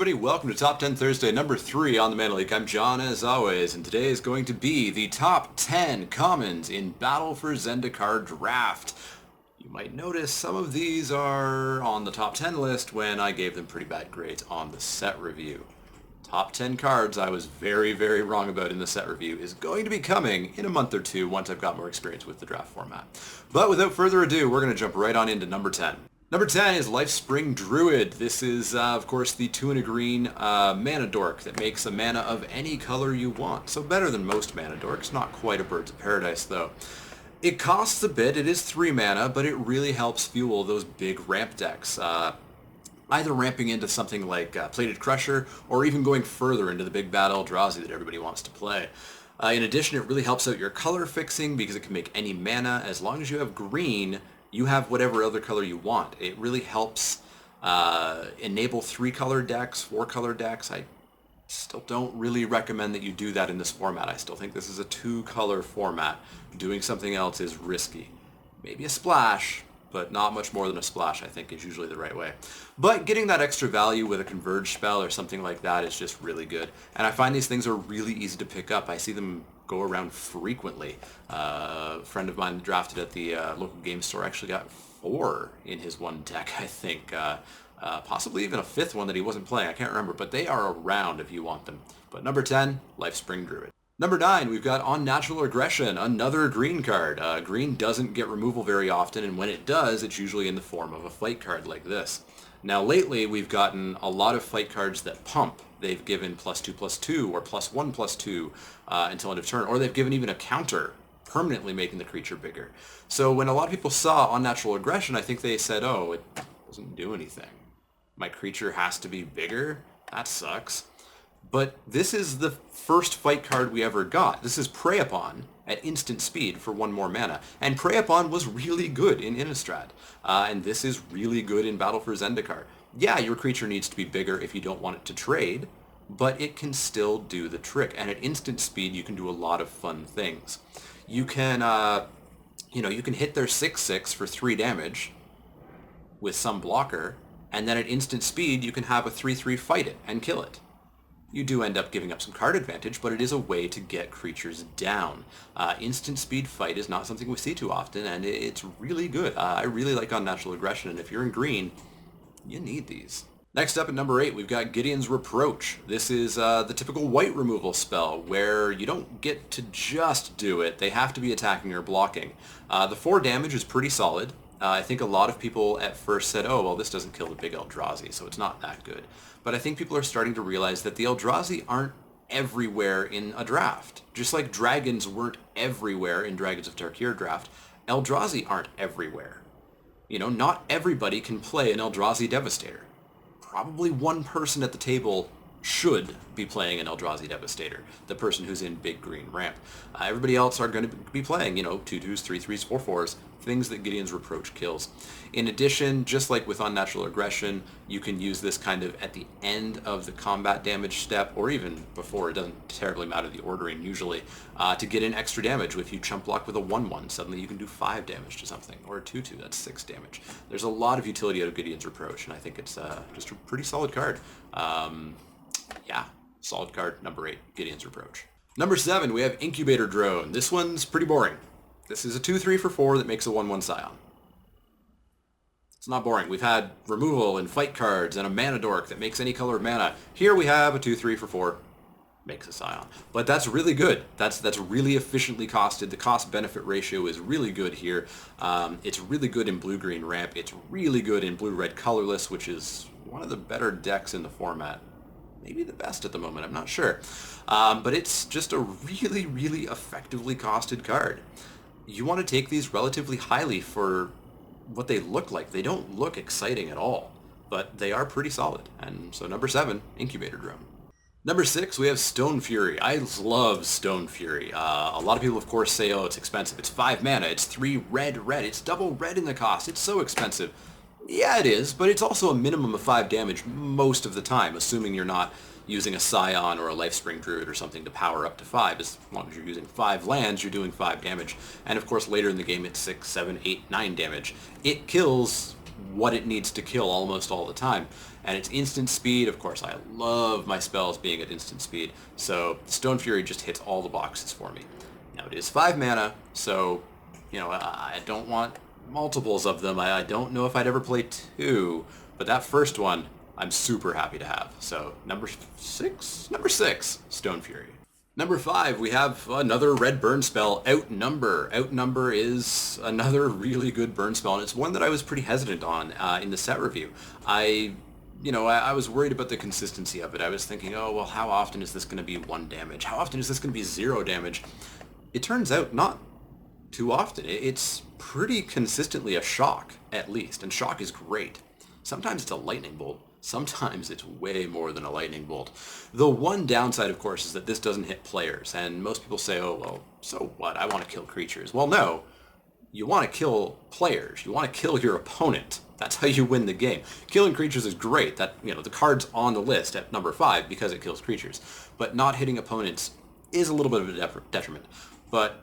everybody, welcome to Top 10 Thursday, number 3 on the Mana League. I'm John, as always, and today is going to be the top 10 commons in Battle for Zendikar Draft. You might notice some of these are on the top 10 list when I gave them pretty bad grades on the set review. Top 10 cards I was very, very wrong about in the set review is going to be coming in a month or two once I've got more experience with the draft format. But without further ado, we're going to jump right on into number 10. Number 10 is Lifespring Druid. This is, of course, the 2 and a green mana dork that makes a mana of any color you want. So better than most mana dorks, not quite a Birds of Paradise though. It costs a bit, it is 3 mana, but it really helps fuel those big ramp decks. Either ramping into something like Plated Crusher, or even going further into the big bad Eldrazi that everybody wants to play. In addition, it really helps out your color fixing because it can make any mana. As long as you have green, you have whatever other color you want. It really helps enable 3-color decks, 4-color decks. I still don't really recommend that you do that in this format. I still think this is a 2-color format. Doing something else is risky. Maybe a splash, but not much more than a splash, I think, is usually the right way. But getting that extra value with a Converge spell or something like that is just really good. And I find these things are really easy to pick up. I see them go around frequently. A friend of mine drafted at the local game store actually got 4 in his one deck, I think. Possibly even a 5th one that he wasn't playing. I can't remember, but they are around if you want them. But number 10, Lifespring Druid. Number 9, we've got Unnatural Aggression, another green card. Green doesn't get removal very often, and when it does, it's usually in the form of a fight card like this. Now lately, we've gotten a lot of fight cards that pump. They've given +2/+2 or +1/+2 until end of turn, or they've given even a counter, permanently making the creature bigger. So when a lot of people saw Unnatural Aggression, I think they said, oh, it doesn't do anything. My creature has to be bigger? That sucks. But this is the first fight card we ever got. This is Prey Upon at instant speed for 1 more mana. And Prey Upon was really good in Innistrad. And this is really good in Battle for Zendikar. Yeah, your creature needs to be bigger if you don't want it to trade, but it can still do the trick. And at instant speed, you can do a lot of fun things. You can, you can hit their 6/6 for 3 damage with some blocker, and then at instant speed, you can have a 3/3 fight it and kill it. You do end up giving up some card advantage, but it is a way to get creatures down. Instant speed fight is not something we see too often, and it's really good. I really like Unnatural Aggression, and if you're in green, you need these. Next up at number 8, we've got Gideon's Reproach. This is the typical white removal spell, where you don't get to just do it. They have to be attacking or blocking. The 4 damage is pretty solid. I think a lot of people at first said, oh, well, this doesn't kill the big Eldrazi, so it's not that good. But I think people are starting to realize that the Eldrazi aren't everywhere in a draft. Just like dragons weren't everywhere in Dragons of Tarkir draft, Eldrazi aren't everywhere. You know, not everybody can play an Eldrazi Devastator. Probably one person at the table should be playing an Eldrazi Devastator, the person who's in big green ramp. Everybody else are going to be playing, 2/2s, 3/3s, 4/4s, things that Gideon's Reproach kills. In addition, just like with Unnatural Aggression, you can use this kind of at the end of the combat damage step, or even before. It doesn't terribly matter the ordering usually, to get in extra damage. If you chump block with a 1/1, suddenly you can do 5 damage to something, or a 2/2, that's 6 damage. There's a lot of utility out of Gideon's Reproach, and I think it's just a pretty solid card. Yeah, solid card, number 8, Gideon's Reproach. Number 7, we have Incubator Drone. This one's pretty boring. This is a 2/3 for 4 that makes a 1/1 Scion. It's not boring. We've had removal and fight cards and a mana dork that makes any color of mana. Here we have a 2/3 for 4, makes a Scion. But that's really good. That's really efficiently costed. The cost-benefit ratio is really good here. It's really good in blue-green ramp. It's really good in blue-red colorless, which is one of the better decks in the format. Maybe the best at the moment, I'm not sure. But it's just a really, really effectively costed card. You want to take these relatively highly for what they look like. They don't look exciting at all, but they are pretty solid. And so number 7, Incubator Drone. Number 6, we have Stone Fury. I love Stone Fury. A lot of people, of course, say, oh, it's expensive. It's 5 mana. It's 3 red. It's double red in the cost. It's so expensive. Yeah, it is, but it's also a minimum of 5 damage most of the time, assuming you're not using a Scion or a Lifespring Druid or something to power up to 5. As long as you're using 5 lands, you're doing 5 damage. And of course, later in the game, it's 6, 7, 8, 9 damage. It kills what it needs to kill almost all the time. And it's instant speed. Of course, I love my spells being at instant speed, so Stone Fury just hits all the boxes for me. Now, it is 5 mana, so, I don't want multiples of them. I don't know if I'd ever play 2, but that first one, I'm super happy to have. So, number 6? Number 6, Stone Fury. Number 5, we have another red burn spell, Outnumber. Outnumber is another really good burn spell, and it's one that I was pretty hesitant on in the set review. I was worried about the consistency of it. I was thinking, oh, well, how often is this going to be 1 damage? How often is this going to be 0 damage? It turns out not too often. It's pretty consistently a shock, at least, and shock is great. Sometimes it's a lightning bolt. Sometimes it's way more than a lightning bolt. The one downside, of course, is that this doesn't hit players, and most people say, oh, well, so what? I want to kill creatures. Well, no. You want to kill players. You want to kill your opponent. That's how you win the game. Killing creatures is great. That, the card's on the list at number 5 because it kills creatures. But not hitting opponents is a little bit of a detriment. But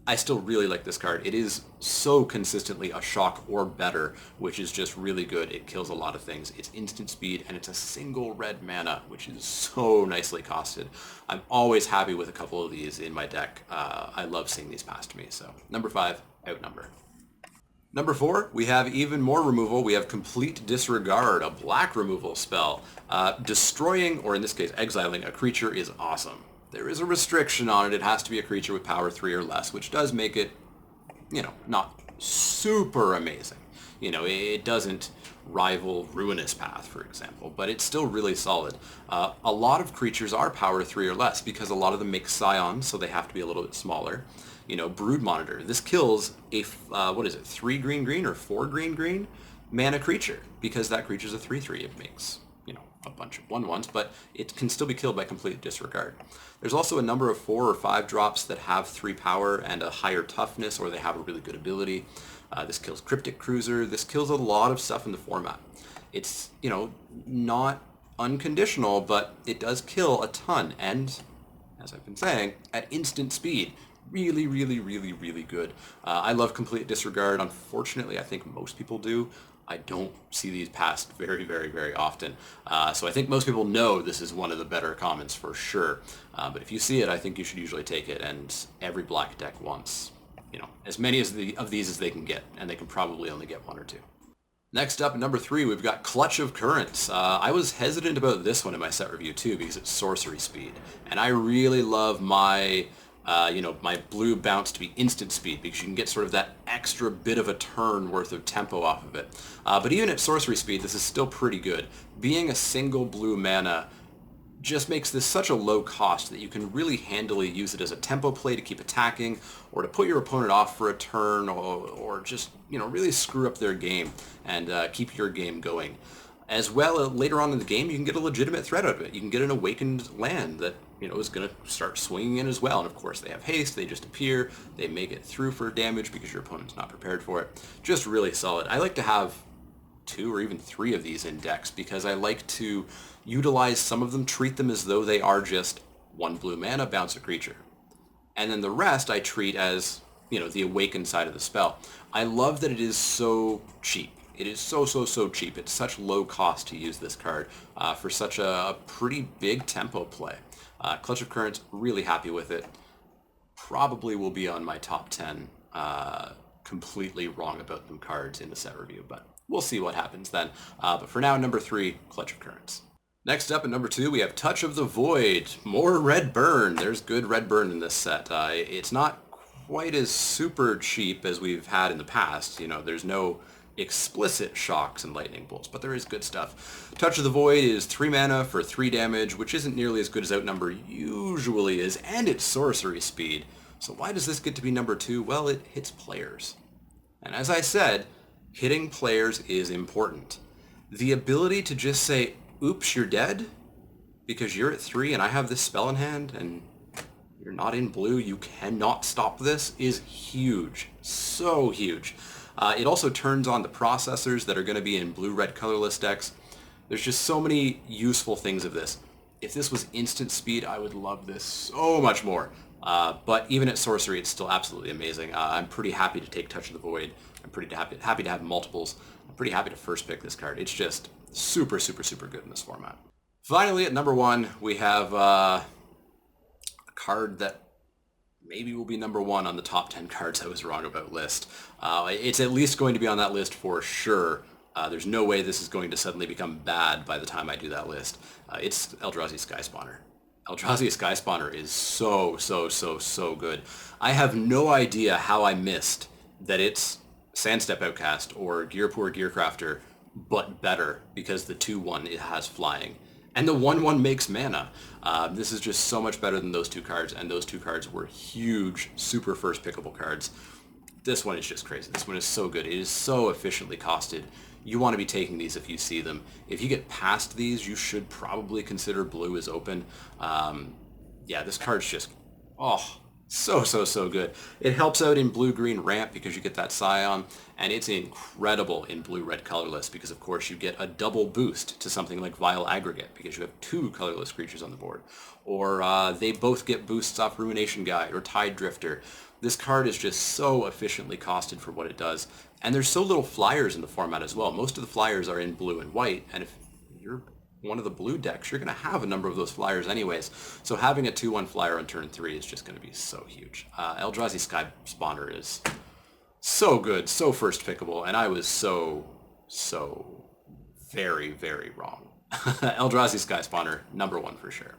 I still really like this card. It is so consistently a shock or better, which is just really good. It kills a lot of things. It's instant speed, and it's a single red mana, which is so nicely costed. I'm always happy with a couple of these in my deck. I love seeing these past me. So, number 5, Outnumber. Number 4, we have even more removal. We have Complete Disregard, a black removal spell. Destroying, or in this case, exiling a creature is awesome. There is a restriction on it. It has to be a creature with power 3 or less, which does make it, not super amazing. It doesn't rival Ruinous Path, for example, but it's still really solid. A lot of creatures are power 3 or less because a lot of them make scions, so they have to be a little bit smaller. Brood Monitor. This kills a, 3 green or 4 green mana creature because that creature's a 3/3. It makes, a bunch of 1/1s, but it can still be killed by Complete Disregard. There's also a number of 4 or 5 drops that have 3 power and a higher toughness, or they have a really good ability. This kills Cryptic Cruiser. This kills a lot of stuff in the format. It's, not unconditional, but it does kill a ton, and, as I've been saying, at instant speed. Really, really, really, really good. I love Complete Disregard. Unfortunately, I think most people do. I don't see these passed very, very, very often. So I think most people know this is one of the better commons for sure. But if you see it, I think you should usually take it, and every black deck wants, as many of these as they can get, and they can probably only get 1 or 2. Next up, number 3, we've got Clutch of Currents. I was hesitant about this one in my set review too because it's sorcery speed, and I really love my my blue bounce to be instant speed because you can get sort of that extra bit of a turn worth of tempo off of it. But even at sorcery speed, this is still pretty good. Being a single blue mana just makes this such a low cost that you can really handily use it as a tempo play to keep attacking or to put your opponent off for a turn or just, really screw up their game and keep your game going. As well, later on in the game, you can get a legitimate threat out of it. You can get an Awakened land that, is going to start swinging in as well. And of course, they have haste. They just appear. They make it through for damage because your opponent's not prepared for it. Just really solid. I like to have 2 or even 3 of these in decks because I like to utilize some of them, treat them as though they are just 1 blue mana, bounce a creature. And then the rest I treat as, the Awakened side of the spell. I love that it is so cheap. It is so cheap. It's such low cost to use this card for such a pretty big tempo play. Clutch of Currents, really happy with it. Probably will be on my top 10 completely wrong about them cards in the set review, but we'll see what happens then. But for now, number 3, Clutch of Currents. Next up at number 2, we have Touch of the Void. More red burn. There's good red burn in this set. It's not quite as super cheap as we've had in the past. There's no explicit shocks and lightning bolts, but there is good stuff. Touch of the Void is 3 mana for 3 damage, which isn't nearly as good as Outnumber usually is, and it's sorcery speed. So why does this get to be number 2? Well, it hits players. And as I said, hitting players is important. The ability to just say, oops, you're dead, because you're at 3 and I have this spell in hand, and you're not in blue, you cannot stop this, is huge. So huge. It also turns on the processors that are going to be in blue-red colorless decks. There's just so many useful things of this. If this was instant speed, I would love this so much more. But even at sorcery, it's still absolutely amazing. I'm pretty happy to take Touch of the Void. I'm pretty happy to have multiples. I'm pretty happy to first pick this card. It's Super, super, super good in this format. Finally, at number 1, we have a card that maybe will be number 1 on the top 10 cards I was wrong about list. It's at least going to be on that list for sure. There's no way this is going to suddenly become bad by the time I do that list. It's Eldrazi Sky Spawner. Eldrazi Sky Spawner is so, so, so, so good. I have no idea how I missed that it's Sandstep Outcast or Gearpoor Gearcrafter, but better because the 2/1 it has flying. And the 1/1 makes mana. This is just so much better than those 2 cards, and those 2 cards were huge, super first pickable cards. This one is just crazy. This one is so good. It is so efficiently costed. You want to be taking these if you see them. If you get past these, you should probably consider blue as open. Yeah, this card's just, oh, so, so, so good. It helps out in blue-green ramp because you get that Scion, and it's incredible in blue-red colorless because, of course, you get a double boost to something like Vile Aggregate because you have 2 colorless creatures on the board. Or they both get boosts off Ruination Guide or Tide Drifter. This card is just so efficiently costed for what it does. And there's so little flyers in the format as well. Most of the flyers are in blue and white, and if you're one of the blue decks, you're going to have a number of those flyers anyways. So having a 2/1 flyer on turn 3 is just going to be so huge. Eldrazi Sky Spawner is so good, so first pickable, and I was so very, very wrong. Eldrazi Sky Spawner, number 1 for sure.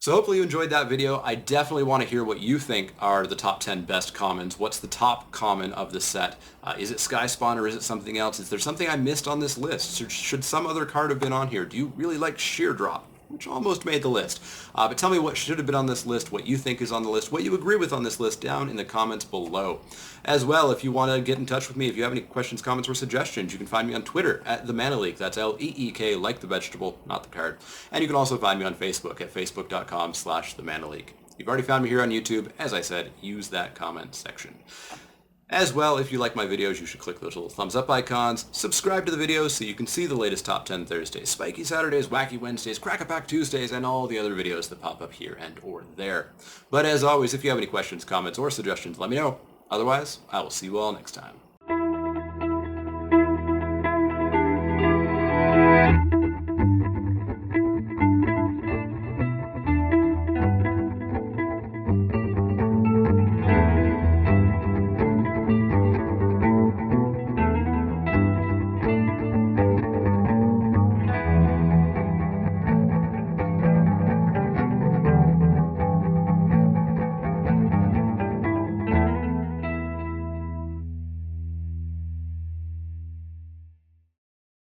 So hopefully you enjoyed that video. I definitely want to hear what you think are the top 10 best commons. What's the top common of the set? Is it Sky Spawn or is it something else? Is there something I missed on this list? Should some other card have been on here? Do you really like Sheer Drop, which almost made the list? But tell me what should have been on this list, what you think is on the list, what you agree with on this list down in the comments below. As well, if you want to get in touch with me, if you have any questions, comments, or suggestions, you can find me on Twitter at The Mana Leak. That's L-E-E-K, like the vegetable, not the card. And you can also find me on Facebook at facebook.com/The Mana Leak. You've already found me here on YouTube. As I said, use that comment section. As well, if you like my videos, you should click those little thumbs up icons, subscribe to the videos so you can see the latest Top 10 Thursdays, Spiky Saturdays, Wacky Wednesdays, Crack-A-Pack Tuesdays, and all the other videos that pop up here and or there. But as always, if you have any questions, comments, or suggestions, let me know. Otherwise, I will see you all next time.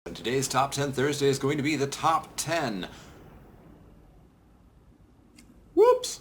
And today's Top 10 Thursday is going to be the top 10. Whoops!